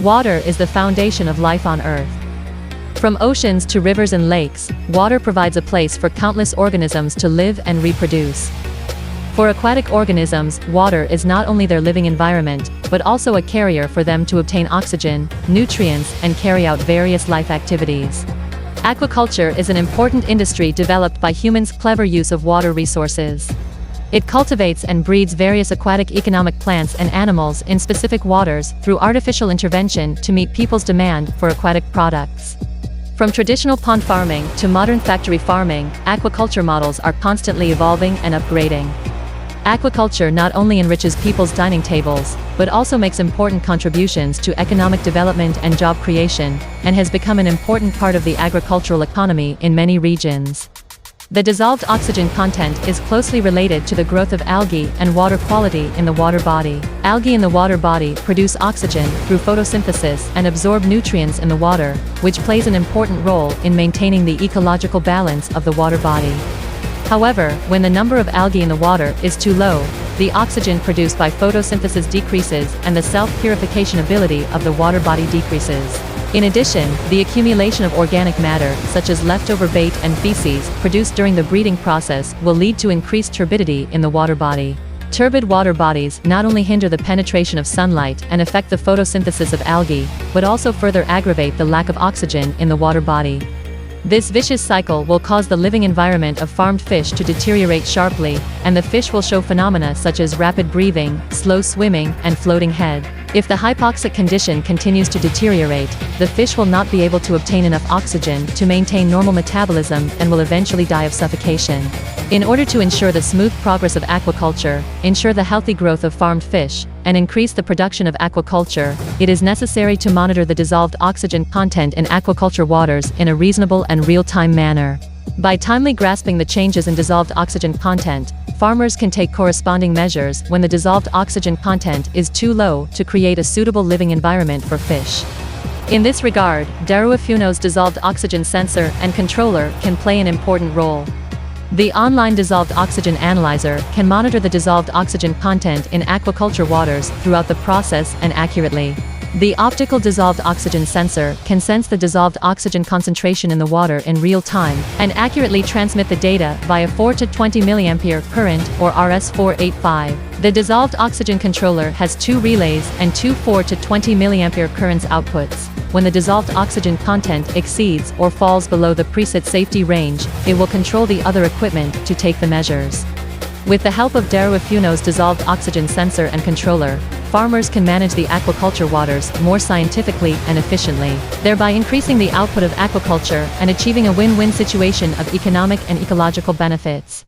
Water is the foundation of life on Earth. From oceans to rivers and lakes, water provides a place for countless organisms to live and reproduce. For aquatic organisms, water is not only their living environment, but also a carrier for them to obtain oxygen, nutrients, and carry out various life activities. Aquaculture is an important industry developed by humans' clever use of water resources. It cultivates and breeds various aquatic economic plants and animals in specific waters through artificial intervention to meet people's demand for aquatic products. From traditional pond farming to modern factory farming, aquaculture models are constantly evolving and upgrading. Aquaculture not only enriches people's dining tables, but also makes important contributions to economic development and job creation, and has become an important part of the agricultural economy in many regions. The dissolved oxygen content is closely related to the growth of algae and water quality in the water body. Algae in the water body produce oxygen through photosynthesis and absorb nutrients in the water, which plays an important role in maintaining the ecological balance of the water body. However, when the number of algae in the water is too low, the oxygen produced by photosynthesis decreases and the self-purification ability of the water body decreases. In addition, the accumulation of organic matter, such as leftover bait and feces, produced during the breeding process will lead to increased turbidity in the water body. Turbid water bodies not only hinder the penetration of sunlight and affect the photosynthesis of algae, but also further aggravate the lack of oxygen in the water body. This vicious cycle will cause the living environment of farmed fish to deteriorate sharply, and the fish will show phenomena such as rapid breathing, slow swimming, and floating head. If the hypoxic condition continues to deteriorate, the fish will not be able to obtain enough oxygen to maintain normal metabolism and will eventually die of suffocation. In order to ensure the smooth progress of aquaculture, ensure the healthy growth of farmed fish, and increase the production of aquaculture, it is necessary to monitor the dissolved oxygen content in aquaculture waters in a reasonable and real-time manner. By timely grasping the changes in dissolved oxygen content, farmers can take corresponding measures when the dissolved oxygen content is too low to create a suitable living environment for fish. In this regard, Daruifuno's dissolved oxygen sensor and controller can play an important role. The online dissolved oxygen analyzer can monitor the dissolved oxygen content in aquaculture waters throughout the process and accurately. The optical dissolved oxygen sensor can sense the dissolved oxygen concentration in the water in real time, and accurately transmit the data via 4 to 20 mA current or RS485. The dissolved oxygen controller has two relays and two 4 to 20 mA currents outputs. When the dissolved oxygen content exceeds or falls below the preset safety range, it will control the other equipment to take the measures. With the help of Daruifuno's dissolved oxygen sensor and controller, farmers can manage the aquaculture waters more scientifically and efficiently, thereby increasing the output of aquaculture and achieving a win-win situation of economic and ecological benefits.